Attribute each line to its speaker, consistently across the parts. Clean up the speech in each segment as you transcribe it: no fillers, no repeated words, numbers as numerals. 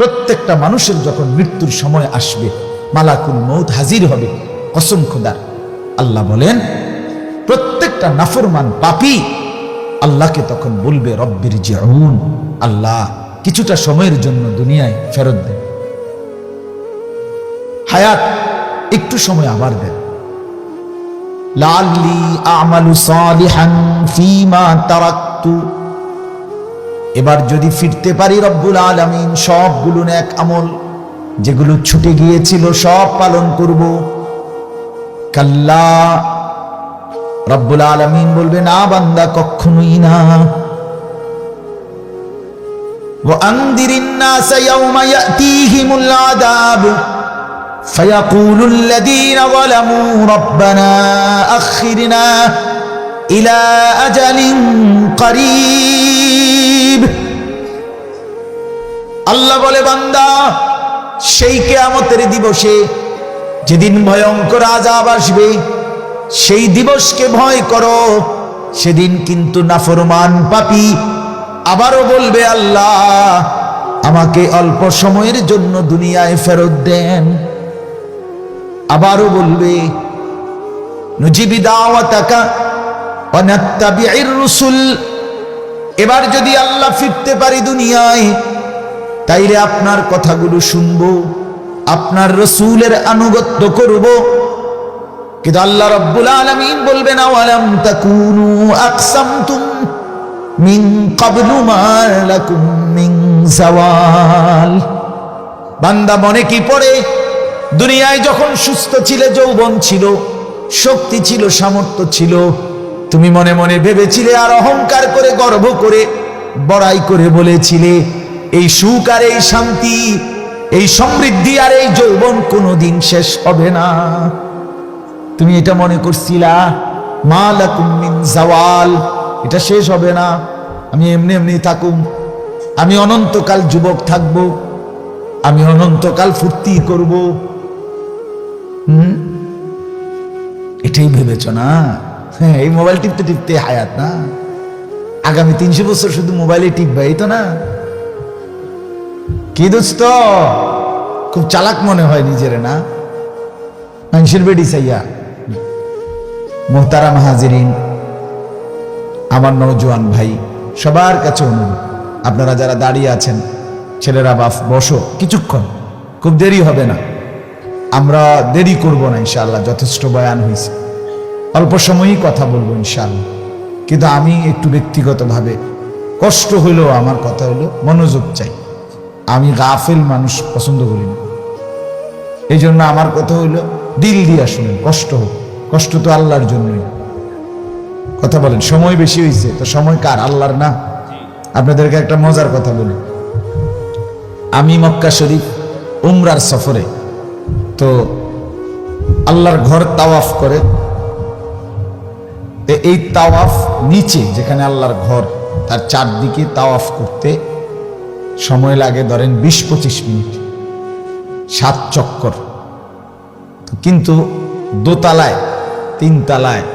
Speaker 1: প্রত্যেকটা মানুষের যখন মৃত্যুর সময় আসবে, মালাকুল মউত হাজির হবে, কসম খোদার, আল্লাহ বলেন প্রত্যেকটা নাফরমান পাপী আল্লাহকে তখন বলবে রব্বির জিউন, আল্লাহ কিছুটা সময়ের জন্য দুনিয়ায় ফেরত দেন, হায়াত একটু সময় আবার দেন, লাআল্লি আমালু সালিহান ফীমা তারাকতু, এবার যদি ফিরতে পারি রব্বুল আলামিন সবগুলো নেক আমল যেগুলো ছুটে গিয়েছিল সব পালন করব। কাল্লা, রব্বুল আলামিন বলবে না বান্দা, কখনোই না। ওয়া আনদিরিন নাস ইয়াওমা ইয়াতিহিমুল আযাব ফায়াকুলুল লাযীনা যালামু রাব্বানা আখিরনা ইলা আজালিন করিব। আল্লাহ বলে বান্দা, সেই কিয়ামতের দিবসে যেদিন ভয়ঙ্কর আযাব আসবে, সেই দিবসকে ভয় করো। সেদিন কিন্তু নাফরমান পাপী আবারও বলবে আল্লাহ আমাকে অল্প সময়ের জন্য দুনিয়ায় ফেরত দেন। আবারও বলবে নুজিবি দাওয়াতাকা ওয়া নাত্তাবি'ir রুসুল, এবার যদি আল্লাহ ফিরতে পারি দুনিয়ায়, তাইলে আপনার কথাগুলো শুনবো, আপনার রাসূলের আনুগত্য করব। কিন্তু আল্লাহ রাব্বুল আলামিন বলবেন আওয়ালাম তাকুনু আকসামতুম মিন ক্বাবলু মা লাকুম মিন যাওয়াল। বান্দা মনে কি পড়ে, দুনিয়ায় যখন সুস্থ ছিলে, যৌবন ছিল, শক্তি ছিল, সামর্থ্য ছিল, তুমি মনে মনে ভেবেছিলে আর অহংকার করে গর্ব করে বড়াই করে বলেছিলে এই সুখ আর এই শান্তি, এই সমৃদ্ধি আর এই যৌবন কোনোদিন শেষ হবে না। তুমি এটা মনে করছিলা মা লাকুম মিন যাওয়াল, এটা শেষ হবে না, আমি এমনি এমনি থাকুম, আমি অনন্তকাল যুবক থাকব, আমি অনন্তকাল ফুর্তি করব। এটাই ভেবেছ না? হ্যাঁ, এই মোবাইল টিপতে টিপতে হায়াত না, আগামী 300 বছর শুধু মোবাইলে টিপবে, এই তো না? কি দোস্ত, খুব চালাক মনে হয় নিজের না? মানুষের বেডি চাইয়া। মোহতারাম হাজিরিন, আমার নওজোয়ান ভাই, সবার কাছে অনুরোধ, আপনারা যারা দাঁড়িয়ে আছেন, ছেলেরা বাপ বসো কিছুক্ষণ, খুব দেরি হবে না, আমরা দেরি করব না ইনশাআল্লাহ। যথেষ্ট বয়ান হয়েছে, অল্প সময়ই কথা বলবো ইনশাআল্লাহ। কিন্তু আমি একটু ব্যক্তিগতভাবে, কষ্ট হইলেও আমার কথা হলো মনোযোগ চাই। আমি গাফেল মানুষ পছন্দ করি না, এই জন্য আমার কথা হইলো দিল দিয়ে শুনেন, কষ্ট হোক, কষ্ট তো আল্লাহর জন্যই। কথা বলেন, সময় বেশি হয়েছে তো সময় কার? আল্লাহর না? আপনাদেরকে একটা মজার কথা বলি, আমি মক্কা শরীফ উমরার সফরে, তো আল্লাহর ঘর তাওয়াফ করে, এই তাওয়াফ নিচে যেখানে আল্লাহর ঘর, তার চারদিকে তাওয়াফ করতে সময় লাগে ধরেন 20-25 মিনিট, 7 চক্কর। কিন্তু দোতলায়, 3 তলায়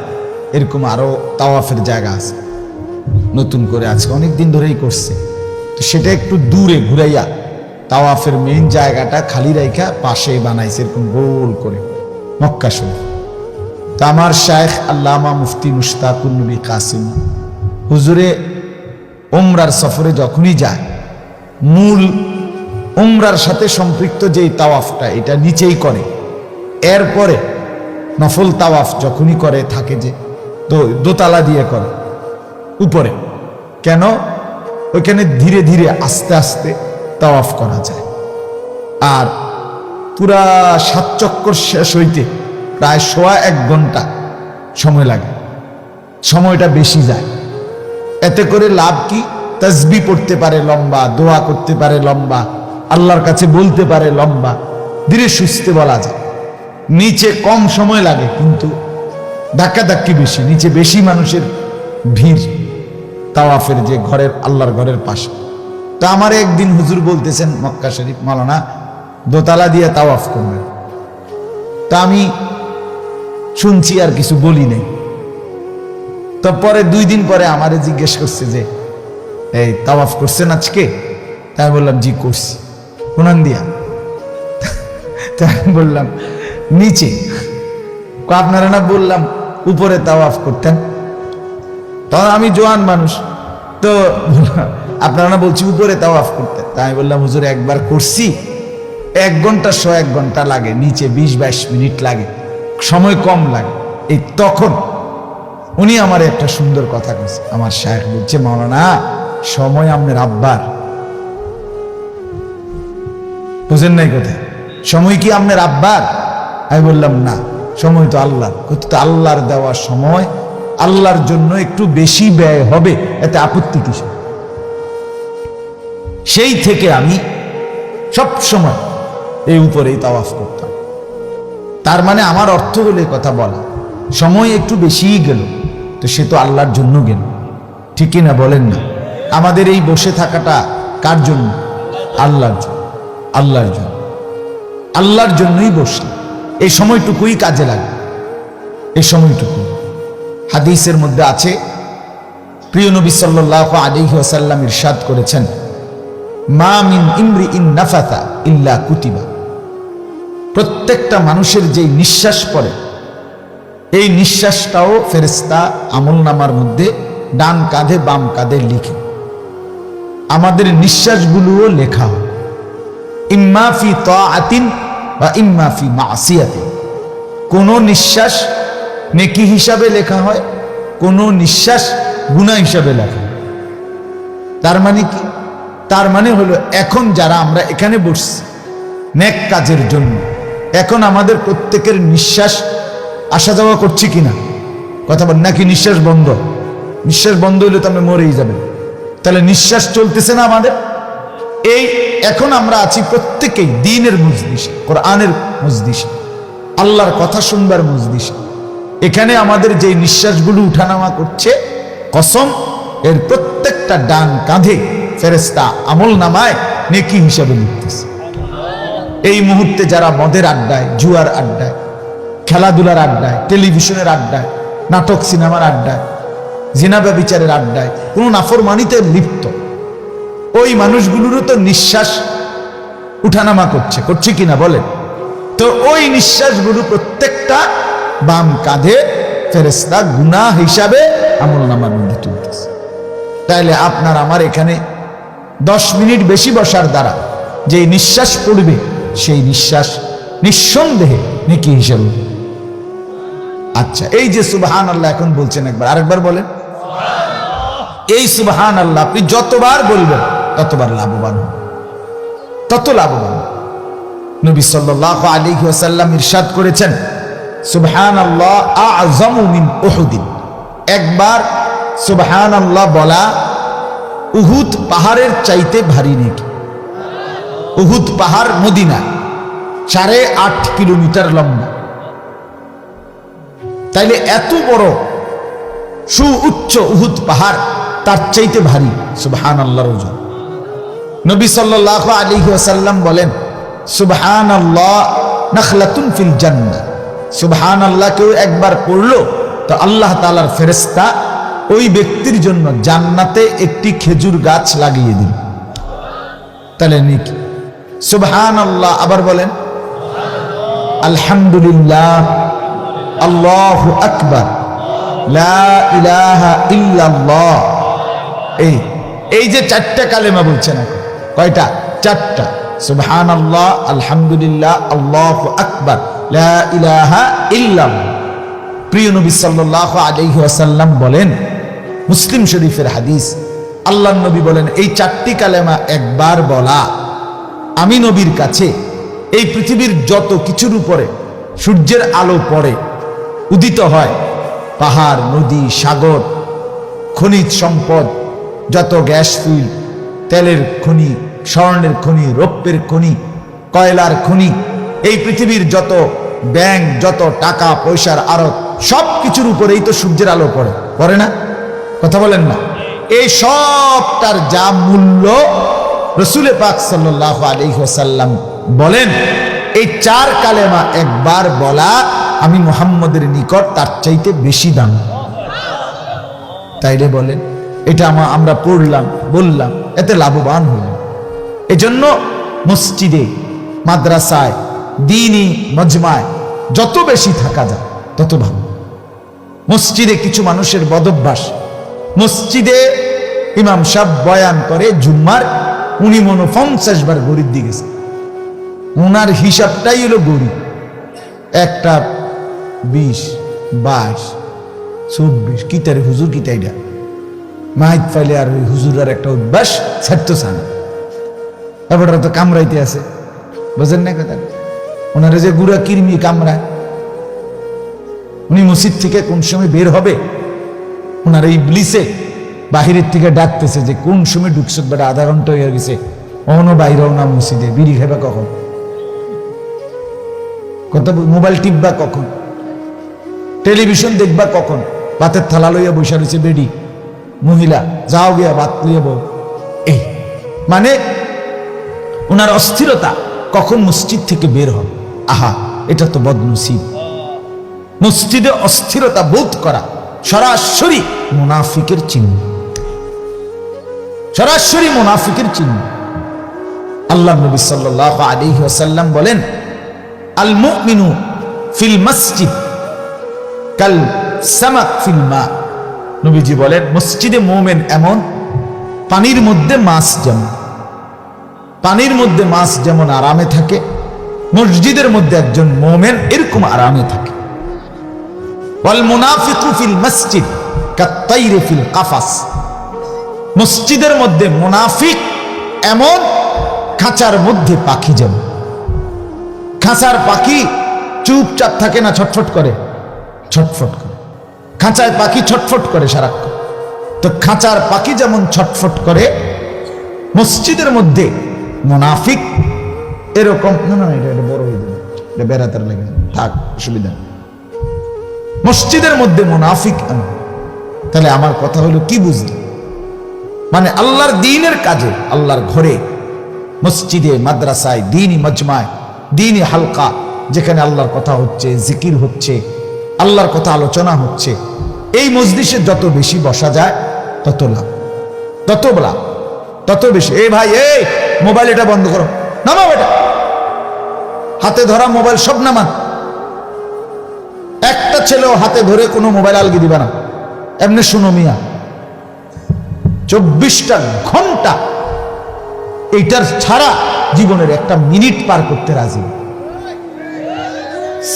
Speaker 1: এরকম আরো তাওয়াফের জায়গা আছে, নতুন করে আছে, অনেকদিন ধরেই করছে। তো সেটা একটু দূরে ঘুরাইয়া তাওয়াফের মেইন জায়গাটা খালি রাইখা পাশে বানাইছে এরকম গোল করে মক্কা শরীফ। তো আমার শায়েখ আল্লামা মুফতি মুশতাকুন নবী কাসিম হুজুরে উমরার সফরে যখনই যায়, মূল উমরার সাথে সম্পৃক্ত যেই তাওয়াফটা এটা নিচেই করে, এরপরে নফল তাওয়াফ যখনই করে থাকে যে দোতলা দিয়ে করে উপরে। কেন? ওইখানে ধীরে ধীরে আস্তে আস্তে তাওয়াফ করা যায়, আর পুরা 7 চক্কর শেষ হইতে প্রায় 1.25 ঘন্টা সময় লাগে, সময়টা বেশি যায়। এতে করে লাভ কি? তাসবিহ পড়তে পারে লম্বা, দোয়া করতে পারে লম্বা, আল্লাহর কাছে বলতে পারে লম্বা, ধীরে সুস্থে বলা যায়। নিচে কম সময় লাগে কিন্তু ধাক্কাধাক্কি বেশি, নিচে বেশি মানুষের ভিড় তাওয়াফের যে ঘরের, আল্লাহর ঘরের পাশে। তো আমার একদিন হুজুর বলতেছেন মক্কা শরীফ মাওলানা দোতলা দিয়ে তাওয়াফ করবেন। তা আমি শুনছি আর কিছু বলি নাই। তো পরে 2 দিন পরে আমারে জিজ্ঞেস করছে যে এই তাওয়াফ করছেন আজকে? তাই বললাম জি করছি। কোনান দিয়া? তাই আমি বললাম নিচে। আপনারা না বললাম উপরে তাওয়াফ করতেন? তখন আমি জোয়ান মানুষ, তো আপনারা না বলছি উপরে তাওয়াফ করতেন। তাই আমি বললাম হুজুর একবার করছি, 1 ঘন্টা 1 ঘন্টা লাগে, নিচে 20-22 মিনিট লাগে, সময় কম লাগে। এই তখন উনি আমার একটা সুন্দর কথা বলছে, আমার শায়েখ বলছে মাওলানা সময় আপনার আব্বার, বুঝেন নাই কোথায়? সময় কি আপনার আব্বার? আমি বললাম না, সময় তো আল্লাহর। তো আল্লাহর দেওয়া সময় আল্লাহর জন্য একটু বেশি ব্যয় হবে, এতে আপত্তি কিছু? সেই থেকে আমি সব সময় এই উপরেই তাওয়াফ করতাম। তার মানে আমার অর্থ হলে কথা বলা, সময় একটু বেশিই গেল, তো সে তো আল্লাহর জন্য গেল, ঠিক না বলেন না? আমাদের এই বসে থাকাটা কার জন্য? আল্লাহর জন্য। আল্লাহর জন্য, আল্লাহর জন্যই বসলাম। এই সময়টুকুই কাজে লাগে, এই সময়টুকু। হাদিসের মধ্যে আছে, প্রিয় নবী সাল্লাল্লাহু আলাইহি ওয়াসাল্লাম ইরশাদ করেছেন, মা মিন ইমরিইন নাফাতা ইল্লা কুতিবা। প্রত্যেকটা মানুষের যেই নিঃশ্বাস পড়ে, এই নিঃশ্বাসটাও ফেরেশতা আমলনামার মধ্যে ডান কাঁধে বাম কাঁধে লিখে। আমাদের নিঃশ্বাসগুলোও লেখা হয়, ইম্মা ফি তাআতিন বা ইম্মা ফি মাসিয়াতিন। কোন নিঃশ্বাস নেকি হিসাবে লেখা হয়, কোন নিঃশ্বাস গুনাহ হিসাবে লেখা হয়। তার মানে কি? তার মানে হলো এখন যারা আমরা এখানে বসছি নেক কাজের জন্য, এখন আমাদের প্রত্যেকের নিঃশ্বাস আসা যাওয়া করছি কিনা? কথা বল, নাকি নিঃশ্বাস বন্ধ? নিঃশ্বাস বন্ধ হইলে তো আমরা মরেই যাবে। তাহলে নিঃশ্বাস চলতেছে না আমাদের। এই এখন আমরা আছি প্রত্যেকেই দ্বীনের মজলিসে, কোরআনের মজলিসে, আল্লাহর কথা শুনবার মজলিসে। এখানে আমাদের যে নিঃশ্বাসগুলো উঠানামা করছে, কসম এর প্রত্যেকটা ডান কাঁধে ফেরেশতা আমল নামায় নেকি হিসাবে লিখতেছে। এই মুহূর্তে যারা মদের আড্ডায়, জুয়ার আড্ডায়, খেলাধুলার আড্ডায়, টেলিভিশনের আড্ডায়, নাটক সিনেমার আড্ডায়, জিনা ব্যভিচারের আড্ডায়, কোনো নাফরমানিতে লিপ্ত, ওই মানুষগুলোরও তো নিঃশ্বাস উঠানামা করছে কিনা বলেন? তো ওই নিঃশ্বাসগুলো প্রত্যেকটা বাম কাঁধে ফেরেশতা গুনাহ হিসাবে আমলনামার মধ্যে তুলতেছে। তাইলে আপনার আমার এখানে 10 মিনিট বেশি বসার দ্বারা যে নিঃশ্বাস পড়বে, সেই নিঃশ্বাস নিঃসন্দেহে নেকি হিসাবে। আচ্ছা, এই যে সুবহানাল্লাহ এখন বলছেন, একবার আরেকবার বলেন। এই সুবহানাল্লাহ আপনি যতবার বলবেন ততবার লাভবান হন, তত লাভবান। নবী সাল্লাল্লাহু আলাইহি ওয়াসাল্লাম ইরশাদ করেছেন, সুবহানাল্লাহ আ'যামু মিন উহুদিন। একবার সুবহানাল্লাহ বলা উহুদ পাহাড়ের চাইতে ভারী নেকি। উহুদ পাহাড় মদিনা 8.5 কিলোমিটার লম্বা। তাইলে এত বড় সুউচ্চ উহুদ পাহাড়, তার চাইতে ভারী সুবহানাল্লাহর ওজন। নবী সাল্লাল্লাহু আলাইহি ওয়াসাল্লাম বলেন, সুবহানাল্লাহ নাখলাতুন ফিল জান্নাহ। সুবহানাল্লাহ কেউ একবার পড়লো তো আল্লাহ তাআলার ফেরেশতা ওই ব্যক্তির জন্য জান্নাতে একটি খেজুর গাছ লাগিয়ে দিল। তাহলে নেকি। সুবহানাল্লাহ আবার বলেন, আলহামদুলিল্লাহ, আল্লাহু আকবার, লা ইলাহা ইল্লাল্লাহ। এই যে 4টা কালেমা বলছেন এখন, কয়টা? 4টা। সুবহানাল্লাহ, আলহামদুলিল্লাহ, আল্লাহু আকবার, লা ইলাহা ইল্লাল্লাহ। প্রিয় নবী সাল্লাল্লাহু আলাইহি ওয়াসাল্লাম বলেন, মুসলিম শরীফের হাদিস, আল্লাহর নবী বলেন, এই 4টি কালেমা একবার বলা আমি নবীর কাছে এই পৃথিবীর যত কিছুর উপরে সূর্যের আলো পড়ে উদিত হয়, পাহাড়, নদী, সাগর, খনিজ সম্পদ, যত গ্যাস ফুয়েল, তেলের খনি, স্বর্ণের খনি, রৌপ্যের খনি, কয়লার খনি, এই পৃথিবীর যত ব্যাংক, যত টাকা পয়সার আড়ত, সব কিছুর উপরেই তো সূর্যের আলো পড়ে না? কথা বলেন না? এই সবটার যা মূল্য, রাসূল পাক সাল্লাল্লাহু আলাইহি ওয়াসাল্লাম বলেন, এই 4 কালেমা একবার বলা আমি মুহাম্মদের নিকট তার চাইতে বেশি দাম। তাইলে বলেন, এটা আমরা পড়লাম, বললাম, এতে লাভবান হইলাম। এজন্য মসজিদে, মাদ্রাসায়, দ্বীনি মজমায় যত বেশি থাকা যায় তত ভালো। মসজিদে কিছু মানুষের বদভ্যাস, মসজিদে ইমাম সাহেব বয়ান করে জুম্মার, উনি মনে 50 বার গরিব দিয়ে গেছে, উনার হিসাবটাই হলো গরিব। একটা 20, 22, 24 কিতারে হুজুর কিতাইডা মাইক ফাইলে। আর ওই হুজুরার একটা অভ্যাস ছাড়তো চান, এবার তো কামড়াইতে আছে, বুঝেন না কথা? ওনারা যে গুড়া কিরমি কামড়ায়, উনি মসজিদ থেকে কোন সময় বের হবে, ওনার এই ইবলিসে বাহিরের থেকে ডাকতেছে যে কোন সময় ঢুকছে, বেটা আধা ঘন্টা হয়ে গেছে, অন্য বাইরেও না মসজিদে, বিড়ি খাইবা কখন, কত মোবাইল টিপবা কখন, টেলিভিশন দেখবা কখন, ভাতের থালা লইয়া বসে রয়েছে বেডি মহিলা, যাও গিয়া ভাত লইয়া বউ। এই মানে ওনার অস্থিরতা, কখন মসজিদ থেকে বের হবে। আহা, এটা তো বদনসিব। মসজিদে অস্থিরতা বোধ করা সরাসরি মুনাফিকের চিহ্ন, সরাসরি মুনাফিকের চিহ্ন। আল্লাহ নবী সাল্লাল্লাহু আলাইহি ওয়াসাল্লাম বলেন, আল মুমিনু ফিল মসজিদ কাল সামাক ফিল মা। নবীজি বলেন, মসজিদে মুমিন এমন পানির মধ্যে মাছ যেমন, পানির মধ্যে মাছ যেমন আরামে থাকে, মসজিদের মধ্যে একজন মুমিন এরকম আরামে থাকে। ওয়াল মুনাফিকু ফিল মসজিদ কাত-তাইরি ফিল কাফাস। মসজিদের মধ্যে মুনাফিক এমন খাঁচার মধ্যে পাখি যেমন। খাঁচার পাখি চুপচাপ থাকে না, ছটফট করে, ছটফট করে। খাঁচায় পাখি ছটফট করে সারাক্ষণ। তো খাঁচার পাখি যেমন ছটফট করে, মসজিদের মধ্যে মুনাফিক এরকম। না না, এটা বড় হয়ে যাবে, এটা বেড়াতার লেগে থাক, অসুবিধা। মসজিদের মধ্যে মুনাফিক এমন। তাহলে আমার কথা হলো কি বুঝলি? মানে আল্লাহর দ্বীনের কাজে, আল্লাহর ঘরে, মসজিদে, মাদ্রাসায়, দ্বীনি মজমায়, দ্বীনি হালকা, যেখানে আল্লাহর কথা হচ্ছে, জিকির হচ্ছে, আল্লাহর কথা আলোচনা হচ্ছে, এই মজলিসে যত বেশি বসা যায় তত লাভ, তত লাভ, তত বেশি। এই ভাই, এই মোবাইল এটা বন্ধ করো, নামাও এটা, হাতে ধরা মোবাইল সব নামান। একটা ছেলেও হাতে ধরে কোনো মোবাইল আলগি দিবা না। এমনি শুনো মিয়া, 24টা ঘন্টা এইটার ছাড়া জীবনের একটা মিনিট পার করতে রাজি।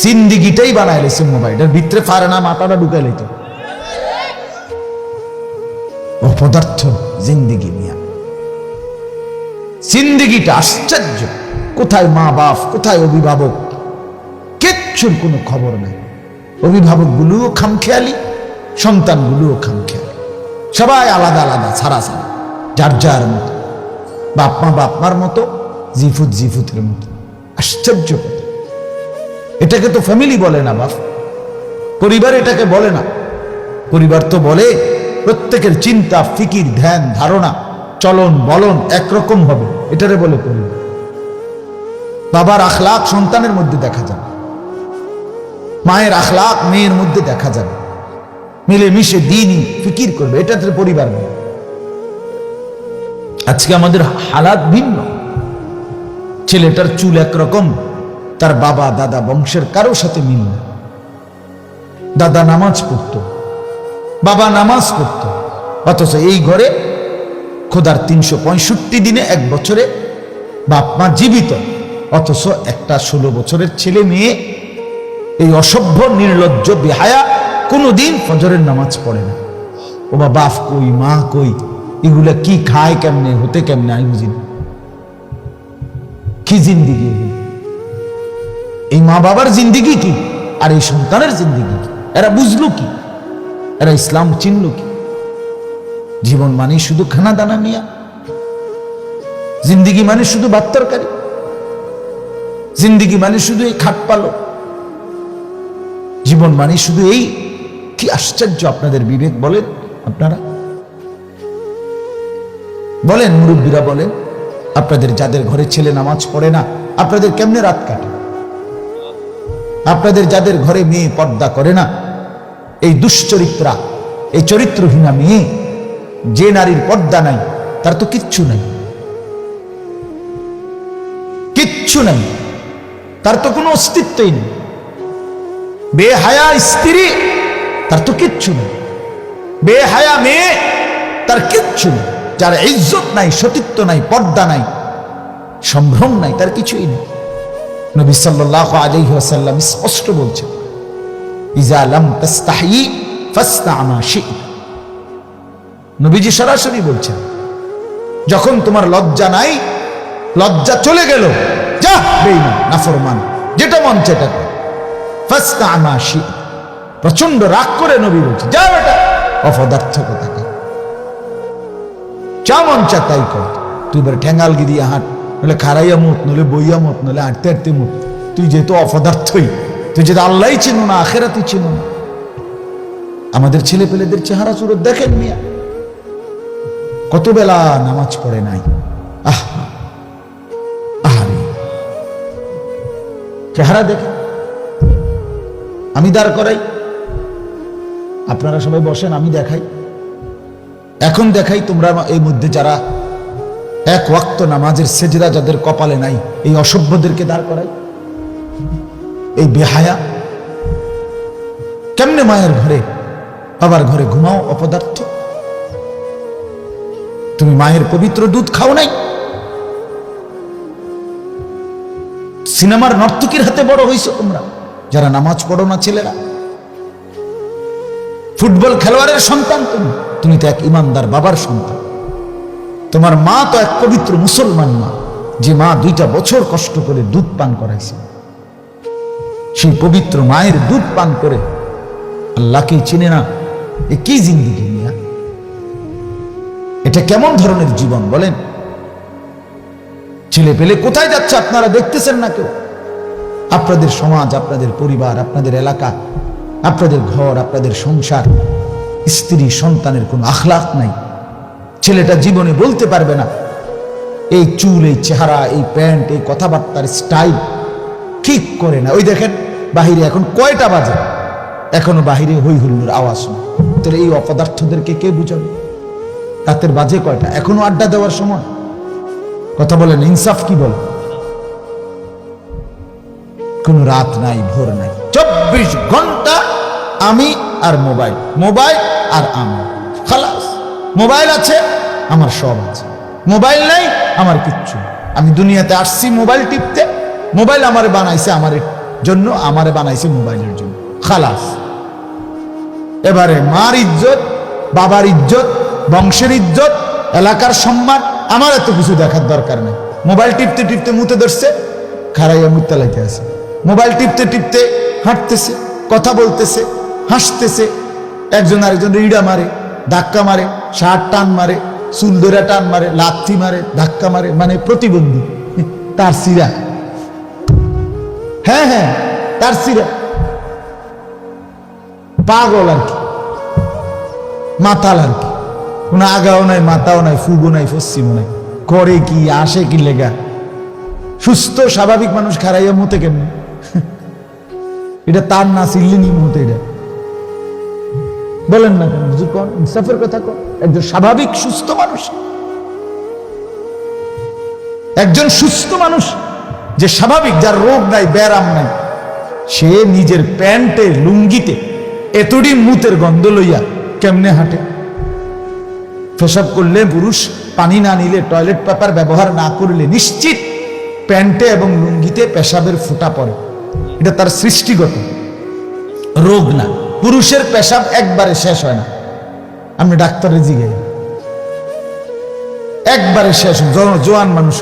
Speaker 1: জিন্দিগিটাই বানায় লেছে মোবাইলের ভিতরে, পারে না মাথাটা ঢুকাই লইতো। অপদার্থ জিন্দিগি মিয়া, জিন্দিগিটা আশ্চর্য। কোথায় মা বাপ, কোথায় অভিভাবক, কিচ্ছুর কোনো খবর নাই। অভিভাবক গুলোও খামখেয়ালি, সন্তান গুলোও খামখেয়ালি, সবাই আলাদা আলাদা, ছাড়া ছাড়া, যার যার মতো, বাপমা বাপমার মতো, জিফুত জিফুতের মতো। আশ্চর্য কথা। এটাকে তো ফ্যামিলি বলে না বাপ, পরিবার এটাকে বলে না। পরিবার তো বলে প্রত্যেকের চিন্তা, ফিকির, ধ্যান, ধারণা, চলন বলন একরকম হবে, এটারে বলে পরিবার। বাবার আখলাক সন্তানের মধ্যে দেখা যাবে, মায়ের আখলাক মেয়ের মধ্যে দেখা যাবে, মিলেমিশে দিনই ফিকির করবে, এটাতে পরিবার বলে। আজকে আমাদের হালাত ভিন্ন। ছেলেটার চুল একরকম, তার বাবা দাদা বংশের কারোর সাথে মিল না। দাদা নামাজ পড়তো, বাবা নামাজ পড়তো, অথচ এই ঘরে খোদার 365 দিনে, এক বছরে বাপ মা জীবিত, অথচ একটা 16 বছরের ছেলে মেয়ে, এই অসভ্য নির্লজ্জ বেহায়া, কোনোদিন ফজরের নামাজ পড়ে না। ও বাপ কই, মা কই, এগুলা কি খায় কেমনে, হতে কেমনে, আমি বুঝি না। কি জিন্দিগি এগুলো? এই মা বাবার জিন্দিগি কি, আর এই সন্তানের জিন্দিগি কি? এরা বুঝলো কি? এরা ইসলাম চিনল কি? জীবন মানে শুধু খানা দানা নিয়া, জিন্দিগি মানে শুধু ভাত তরকারি, জিন্দিগি মানে শুধু এই খাট পালো, জীবন মানে শুধু এই। কি আশ্চর্য! আপনাদের বিবেক বলেন, আপনারা বলেন, মুরব্বীরা বলেন, আপনাদের যাদের ঘরে ছেলে নামাজ পড়ে না, আপনাদের কেমনে রাত কাটে? আপনাদের যাদের ঘরে মেয়ে পর্দা করে না, এই দুশ্চরিত্রা, এই চরিত্রহীনা মেয়ে, যে নারীর পর্দা নাই তার তো কিচ্ছু নাই। কিচ্ছু নাই, তার তো কোনো অস্তিত্বই নেই। বেহায়া স্ত্রী, তার তো কিচ্ছু নেই। বেহায়া মেয়ে, তার কিচ্ছু নেই। যার ইজ্জত নাই, সতীত্ব নাই, পর্দা নাই, সম্ভ্রম নাই, তার কিছুই নেই। নবী সাল্লাল্লাহু আলাইহি ওয়াসাল্লাম স্পষ্ট বলছেন, ইজা লাম তাস্তাহি ফাসনা মা শি'তা। নবীজি সরাসরি বলছেন, যখন তোমার লজ্জা নাই, লজ্জা চলে গেল, যা বেঈমান নাফরমান, যেটা মন চায় কর, ফাসনা মা শি'তা। প্রচন্ড রাগ করে নবী বলছে, যা বেটা অপদার্থ কোথাকার, যা মন চায় তাই কর। তুই এবার ঠেঙ্গাল গিরিয়া হাঁট, নলে খারাইয়া মুত, নলে বইয়া মুত, নলে হাঁটতে হাঁটতে মুত। তুই যেহেতু অপদার্থই, তুই যেহেতু আল্লাহই চিনো না, আখেরাতই চিনো না। আমাদের ছেলে পেলেদের চেহারা সুরত দেখেন মিয়া, কত বেলা নামাজ পড়ে নাই। আহারে চেহারা দেখে। আমি দাঁড় করাই, আপনারা সবাই বসেন, আমি দেখাই, এখন দেখাই। তোমরা এই মধ্যে যারা এক ওয়াক্ত নামাজের সেজদা যাদের কপালে নাই, এই অসভ্যদেরকে দাঁড় করাই। এই বেহায়া কেমনে মায়ের ঘরে বাবার ঘরে ঘুমাও অপদার্থ। তুমি মায়ের পবিত্র দুধ খাও নাই, সিনেমার নর্তকীর হাতে বড় হইছো তোমরা যারা নামাজ পড়ো না। ছেলেরা ফুটবল খেলোয়াড়ের সন্তান, তুমি তো এক ইমানদার বাবার সন্তান। তোমার মা তো এক পবিত্র মুসলমান মা, যে মা 2টা বছর কষ্ট করে দুধ পান করাইছে। সেই পবিত্র মায়ের দুধ পান করে আল্লাহকে চিনে না, এ কি জিন্দেগি মিয়া? এটা কেমন ধরনের জীবন বলেন? ছেলে পেলে কোথায় যাচ্ছে আপনারা দেখতেছেন না কেউ? আপনাদের সমাজ, আপনাদের পরিবার, আপনাদের এলাকা, আপনাদের ঘর, আপনাদের সংসার, স্ত্রী সন্তানের কোনো আখলাক নাই। ছেলেটা জীবনে বলতে পারবে না এই চুল, এই চেহারা, এই প্যান্ট, এই কথাবার্তার স্টাইল ঠিক করে না। ওই দেখেন বাহিরে এখন কয়টা বাজে, এখনো বাহিরে হই হুল্লোড় আওয়াজ না। তাহলে এই অপদার্থদেরকে কে বুঝাবে? রাতের বাজে কয়টা, এখনো আড্ডা দেওয়ার সময়? কথা বলেন, ইনসাফ কি বলে? কোন রাত নাই, ভোর নাই, 24 ঘন্টা আমি আর মোবাইল, মোবাইল আর আমি। খালাস, মোবাইল আছে আমার সব আছে, মোবাইল নাই আমার কিচ্ছু। আমি দুনিয়াতে আসছি মোবাইল টিপতে, মোবাইল আমারে বানাইছে আমার জন্য, আমারে বানাইছে মোবাইলের জন্য। খালাস। এবারে মার ইজ্জত, বাবার ইজ্জত, বংশের ইজ্জত, এলাকার সম্মান আমার এত কিছু দেখার দরকার নেই। মোবাইল টিপতে টিপতে মুতে ধরছে, খারাইয়া মুতে লাইতে আছে। মোবাইল টিপতে টিপতে হাঁটতেছে, কথা বলতেছে, হাসতেছে, একজন আরেকজন ইড়া মারে, ধাক্কা মারে, শার্ট টান মারে, চুল ধরে টান মারে, লাথি মারে, ধাক্কা মারে, মানে প্রতিবন্ধী, তার সিরা। হ্যাঁ হ্যাঁ, তার সিরা। পাগল আর কি, মাতাল আর কি। কোনো আগাও নাই, মাথাও নাই, ফুগো নাই, পশ্চিমও নাই। করে কি, আসে কি লেগা? সুস্থ স্বাভাবিক মানুষ খারাইয়া মতে কেমন? এটা তার না, সিল্লিনি মতে। এটা বলেন না কেন? ইনসাফের কথা কর। একজন স্বাভাবিক সুস্থ মানুষ, একজন সুস্থ মানুষ যে স্বাভাবিক, যার রোগ নাই, ব্যারাম নাই, সে নিজের প্যান্টে, লুঙ্গিতে এতটি মুতের গন্ধ লইয়া কেমনে হাঁটে? পেশাব করলে পুরুষ পানি না নিলে, টয়লেট পেপার ব্যবহার না করলে নিশ্চিত প্যান্টে এবং লুঙ্গিতে পেশাবের ফোঁটা পড়ে। এটা তার সৃষ্টিগত রোগ না। পুরুষের পেশাব একবারে শেষ হয় না। আমি ডাক্তারের জিগাই, একবারে শেষ। জোয়ান মানুষ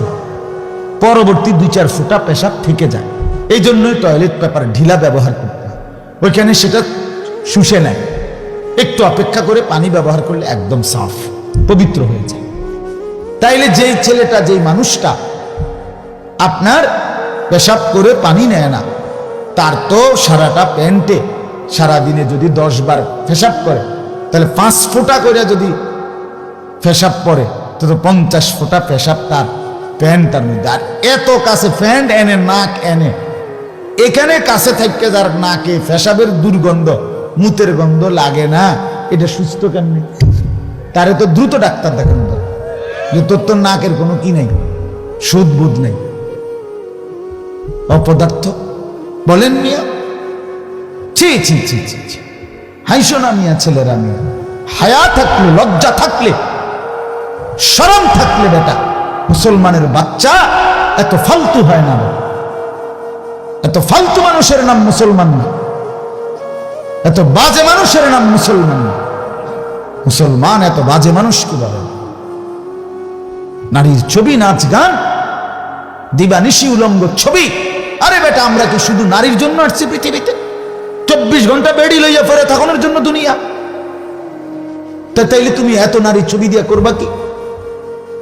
Speaker 1: পরবর্তী 2-4 ফোঁটা পেশাব থেকে যায়। এই জন্যই টয়লেট পেপার ঢিলা ব্যবহার করতে হয়, ওইখানে সেটা শুষে নেয়। একটু অপেক্ষা করে পানি ব্যবহার করলে একদম সাফ, পবিত্র হয়ে যায়। তাইলে যেই ছেলেটা, যেই মানুষটা আপনার পেশাব করে পানি নেয় না, তার তো সারাটা প্যান্টে সারাদিনে যদি 10 বার পেশাব করে, তাহলে 5 ফোঁটা করে যদি পেশাব পরে, তো 50 ফোঁটা পেশাব তার প্যান্টটার মধ্যে। আর এত কাছে প্যান্ট এনে, নাক এনে, এখানে কাছে থাকতে যার নাকে পেশাবের দুর্গন্ধ, মুতের গন্ধ লাগে না, এটা সুস্থ কেমনি? তারে তো দ্রুত ডাক্তার দেখানো দরকার, যে তোর তো নাকের কোনো কি নেই, সুদ বুধ নেই। অপদার্থ বলেন মিয়া? ছি ছি ছি ছি ছি, হাইসো না মিয়া ছেলেরা। মিয়া হায়া থাকলে, লজ্জা থাকলে, শরম থাকলে বেটা মুসলমানের বাচ্চা এত ফালতু হয় না। এত ফালতু মানুষের নাম মুসলমান না, এত বাজে মানুষের নাম মুসলমান না। মুসলমান এত বাজে মানুষ কি বলে? নারীর ছবি, নাচ গান, দিবানিশি উলঙ্গ ছবি। আরে বেটা, আমরা কি শুধু নারীর জন্য আসছি পৃথিবীতে? 24 ঘন্টা বেড়ি লইয়া পরে থাকানোর জন্য দুনিয়া? তাইলে তুমি এত নারীর ছবি দিয়া করবা কি?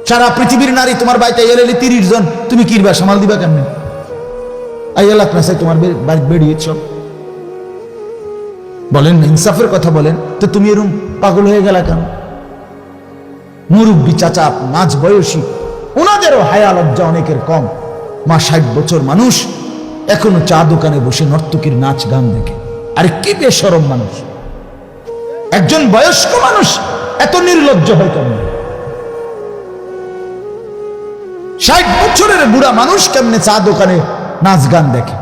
Speaker 1: সারা পৃথিবীর নারী তোমার বাড়িতে এলে 30 জন, তুমি কিরবা সামাল দিবা কেমনে? আইয়ালাক না চাই তোমার বাড়ি বেরিয়েছ। বলেন না, ইনসাফের কথা বলেন তো। তুমি এরকম পাগল হয়ে গেলা কেন? মুরব্বী চাচা, মাঝ বয়সী, ওনাদেরও হায়া লজ্জা অনেকের কম। মা 60 বছর মানুষ এখনো চা দোকানে বসে নর্তকীর নাচ গান দেখে। আরে কি বেশরম মানুষ! একজন বয়স্ক মানুষ এত নির্লজ্জ হয় কেমন? 60 বছরের বুড়া মানুষ কেমনে চা দোকানে নাচ গান দেখে?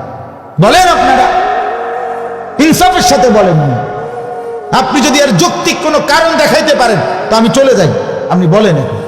Speaker 1: বলেন আপনারা, ইনসাফের সাথে বলেন। আপনি যদি আর যৌক্তিক কোনো কারণ দেখাইতে পারেন তো আমি চলে যাই। আপনি বলেন এখন।